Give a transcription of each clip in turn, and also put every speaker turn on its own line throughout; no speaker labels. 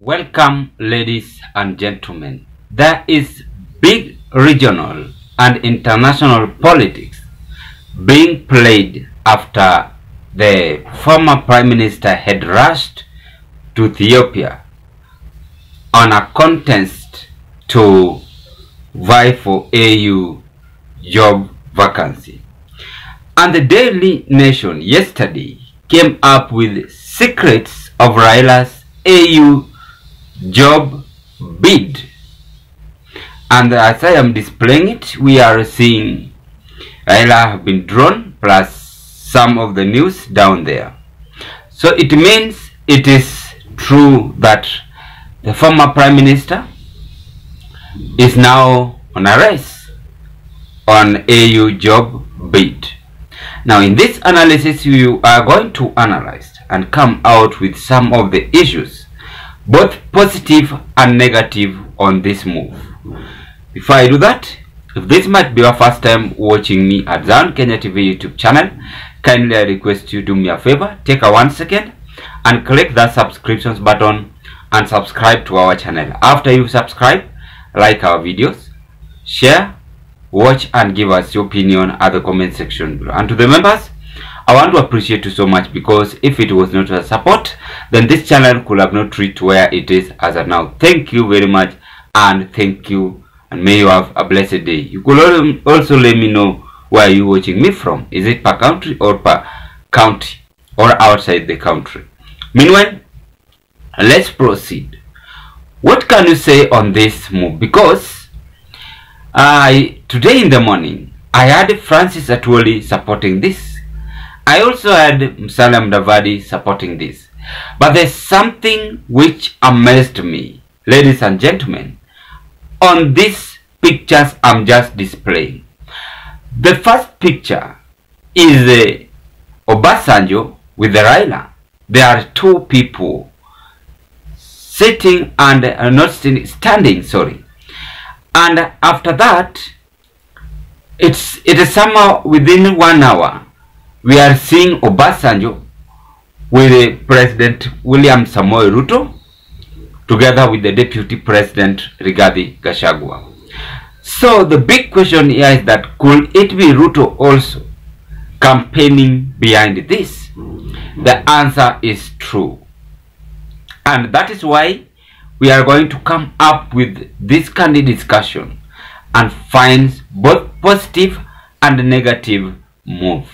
Welcome, ladies and gentlemen. There is big regional and international politics being played after the former Prime Minister had rushed to Ethiopia on a contest to vie for AU job vacancy. And the Daily Nation yesterday came up with secrets of Raila's AU job bid, and as I am displaying it, we are seeing Raila have been drawn plus some of the news down there. So it means it is true that the former Prime Minister is now on a race on AU job bid. Now in this analysis we are going to analyze and come out with some of the issues, both positive and negative, on this move. Before I do that, if this might be your first time watching me at Zion Kenya TV YouTube channel, kindly I request you do me a favor, take a 1 second and click that subscriptions button and subscribe to our channel. After you subscribe, like our videos, share, watch and give us your opinion at the comment section below. And to the members, I want to appreciate you so much, because if it was not your support, then this channel could have not reached where it is as of now. Thank you very much, and thank you, and may you have a blessed day. You could also let me know where you're watching me from. Is it per country or per county or outside the country? Meanwhile, let's proceed. What can you say on this move? Because today in the morning, I had Francis Atwoli supporting this. I also had Musalia Mudavadi supporting this. But there's something which amazed me, ladies and gentlemen, on these pictures I'm just displaying. The first picture is Obasanjo with the Raila. There are two people sitting and not standing, sorry. And after that, it is somehow within 1 hour, we are seeing Obasanjo with President William Samoei Ruto together with the Deputy President Rigathi Gachagua. So the big question here is that could it be Ruto also campaigning behind this? The answer is true. And that is why we are going to come up with this candid discussion and find both positive and negative move.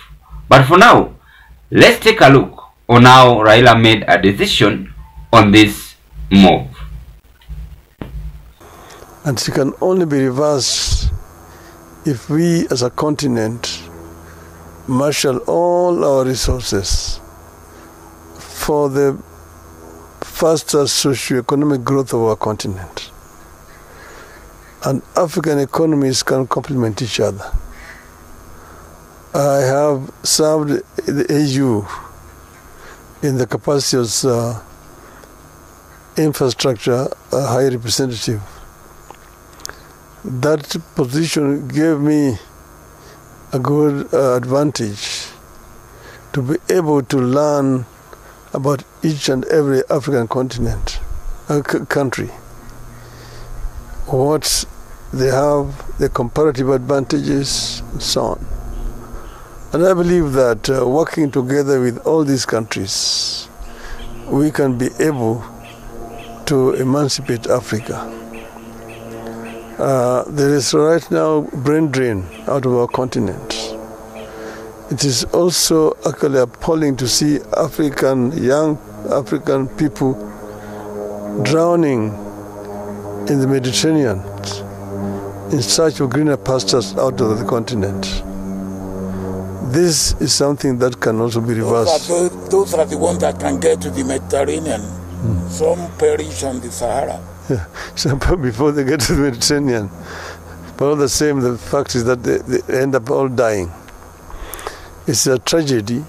But for now, let's take a look on how Raila made a decision on this move.
And it can only be reversed if we as a continent marshal all our resources for the faster socio-economic growth of our continent. And African economies can complement each other. I have served the AU in the capacity as infrastructure high representative. That position gave me a good advantage to be able to learn about each and every African continent, country, what they have, the comparative advantages, and so on. And I believe that working together with all these countries, we can be able to emancipate Africa. There is right now brain drain out of our continent. It is also actually appalling to see young African people drowning in the Mediterranean in search of greener pastures out of the continent. This is something that can also be reversed.
Those are the ones that can get to the Mediterranean. Some perish on the Sahara.
Yeah. So before they get to the Mediterranean. But all the same, the fact is that they end up all dying. It's a tragedy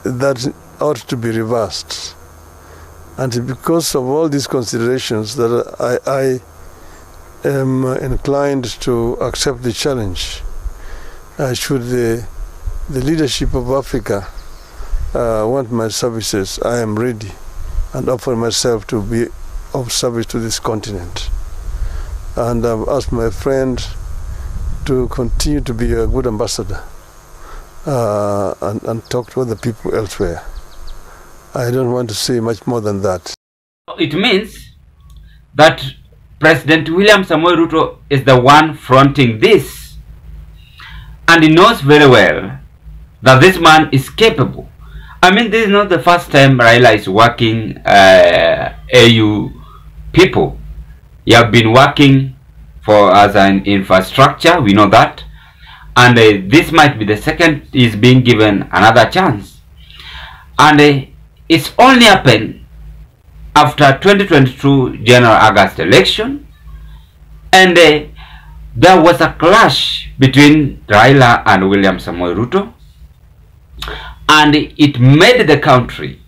that ought to be reversed. And because of all these considerations that I am inclined to accept the challenge, should the leadership of Africa want my services, I am ready and offer myself to be of service to this continent. And I've asked my friend to continue to be a good ambassador and talk to other people elsewhere. I don't want to say much more than that.
It means that President William Samoei Ruto is the one fronting this, and he knows very well that this man is capable. I mean, this is not the first time Raila is working AU people. He have been working as an infrastructure, we know that, and this might be the second is being given another chance. And it's only happened after 2022 General August election, and there was a clash between Raila and William Samoei Ruto, and it made the country.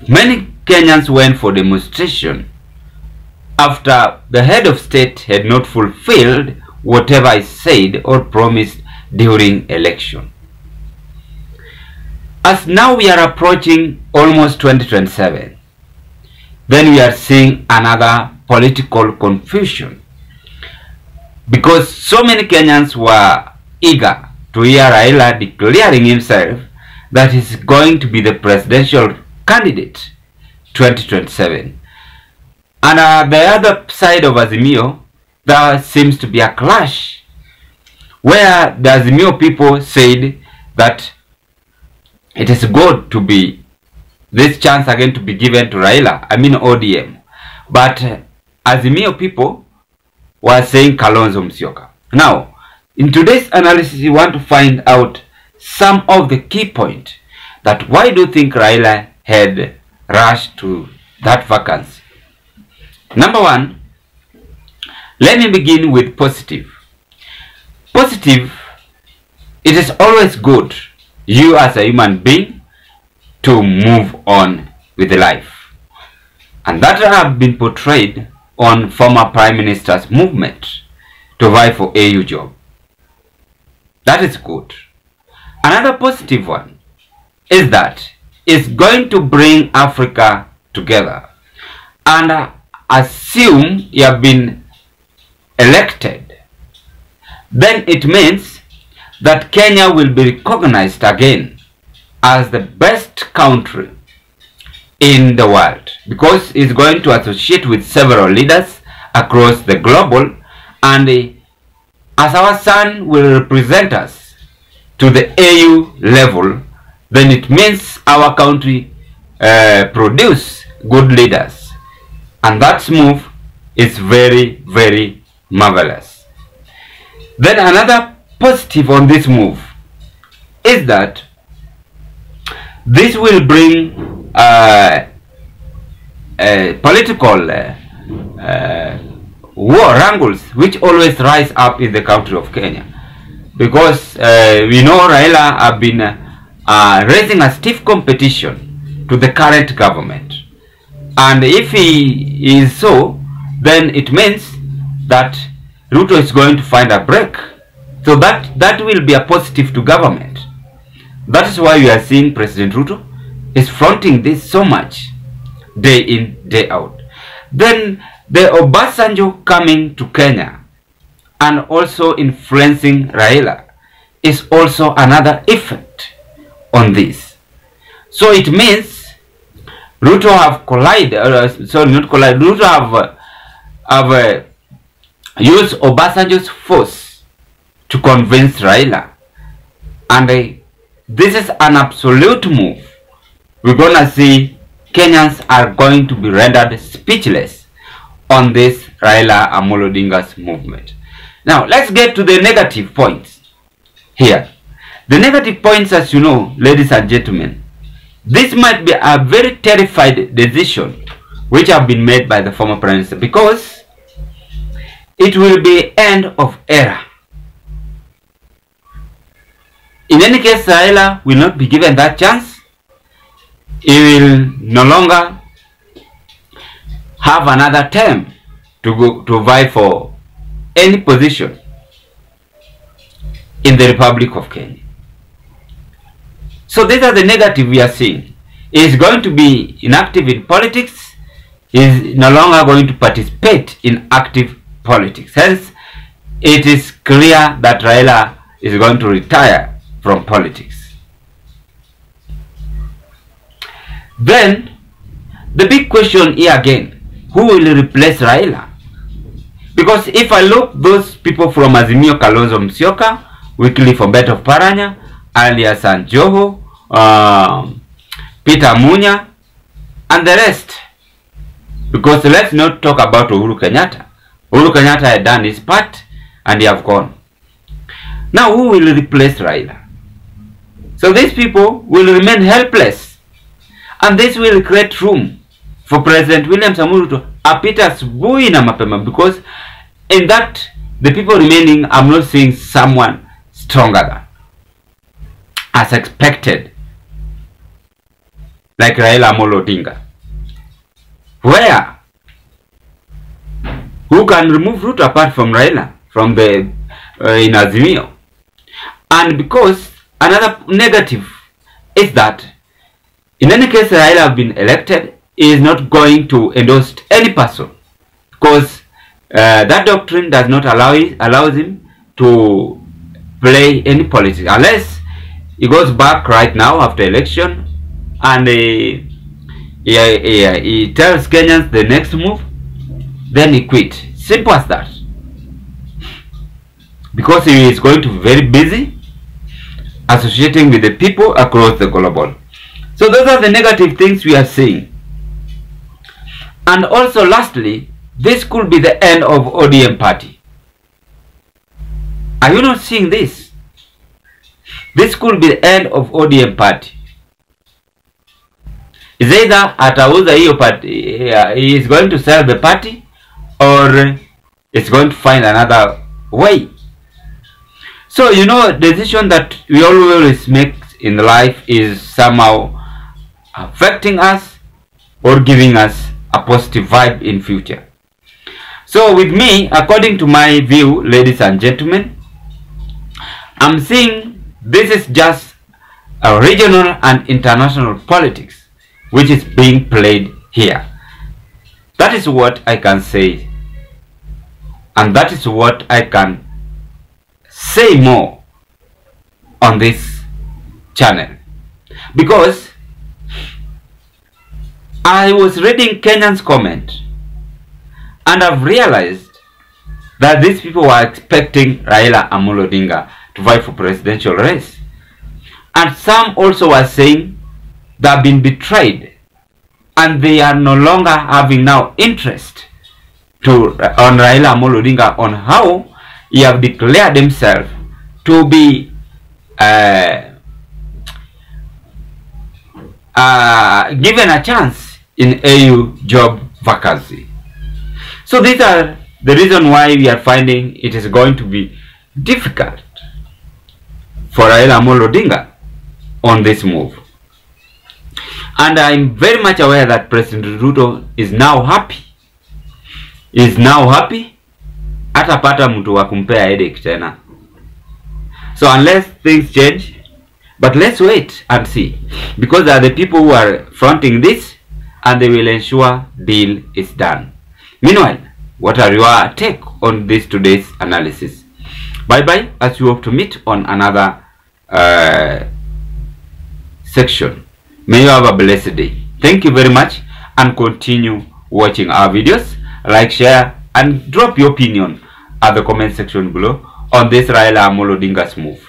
Many Kenyans went for demonstration after the head of state had not fulfilled whatever he said or promised during election. As now we are approaching almost 2027, then we are seeing another political confusion, because so many Kenyans were eager to hear Raila declaring himself that he's going to be the presidential candidate 2027. And the other side of Azimio, there seems to be a clash, where the Azimio people said that it is good to be this chance again to be given to Raila, I mean ODM. But Azimio people were saying Kalonzo Musyoka. Now, in today's analysis, we want to find out some of the key points that why do you think Raila had rushed to that vacancy. Number one, let me begin with positive. Positive, it is always good, you as a human being, to move on with life. And that have been portrayed on former Prime Minister's movement to vie for AU job. That is good. Another positive one is that it's going to bring Africa together. And assume you have been elected, then it means that Kenya will be recognized again as the best country in the world, because it's going to associate with several leaders across the global, and as our son will represent us to the AU level, then it means our country produce good leaders, and that move is very, very marvelous. Then another positive on this move is that this will bring political war wrangles which always rise up in the country of Kenya, because we know Raila have been raising a stiff competition to the current government, and if he is so, then it means that Ruto is going to find a break. So that will be a positive to government. That is why we are seeing President Ruto is fronting this so much, day in, day out. Then the Obasanjo coming to Kenya and also influencing Raila is also another effect on this. So it means Ruto have Ruto have used Obasanjo's force to convince Raila, and this is an absolute move. We're gonna see Kenyans are going to be rendered speechless on this Raila Amolo Odinga's movement. Now let's get to the negative points here. The negative points, as you know, ladies and gentlemen, this might be a very terrified decision which have been made by the former Prime Minister, because it will be end of era. In any case, Raila will not be given that chance. He will no longer have another term to vie for any position in the Republic of Kenya. So these are the negative we are seeing. is going to be inactive in politics, is no longer going to participate in active politics. Hence, it is clear that Raila is going to retire from politics. Then, the big question here again, who will replace Raila? Because if I look those people from Azimio, Kalonzo Musyoka, Wycliffe Obeto Paranya, alias Joho, Peter Munya, and the rest. Because let's not talk about Uhuru Kenyatta. Uhuru Kenyatta had done his part and they have gone. Now who will replace Raila? So these people will remain helpless. And this will create room for President William Samoei to apita asubuhi na mapema, because in that the people remaining, I'm not seeing someone stronger than, as expected, like Raila Amolo Odinga. Where? Who can remove Ruto apart from Raila from the in Azimio? And because another negative is that in any case Raila have been elected, he is not going to endorse any person, because that doctrine does not allows him to play any politics unless he goes back right now after election and he tells Kenyans the next move, then he quit. Simple as that. Because he is going to be very busy associating with the people across the global. So those are the negative things we are seeing. And also lastly, this could be the end of ODM party. Are you not seeing this? This could be the end of ODM party. Is either atauza hiyo party, he is going to sell the party, or it's going to find another way. So, you know, the decision that we always make in life is somehow affecting us or giving us a positive vibe in future. So with me, according to my view, ladies and gentlemen, I'm seeing this is just a regional and international politics which is being played here. That is what I can say, and that is what I can say more on this channel, because I was reading Kenyans' comment and I've realized that these people were expecting Raila Amolo Odinga to fight for presidential race, and some also were saying they have been betrayed and they are no longer having now interest on Raila Amolo Odinga, on how he have declared himself to be given a chance in AU job vacancy. So these are the reason why we are finding it is going to be difficult for Raila Amolo Odinga on this move. And I'm very much aware that President Ruto is now happy. Atapata mtu wa kumpea headache tena. So unless things change, but let's wait and see, because they are the people who are fronting this and they will ensure deal is done. Meanwhile, what are your take on this today's analysis? Bye bye, as we hope to meet on another section. May you have a blessed day. Thank you very much, and continue watching our videos. Like, share, and drop your opinion at the comment section below on this Raila Amolo Odinga's move.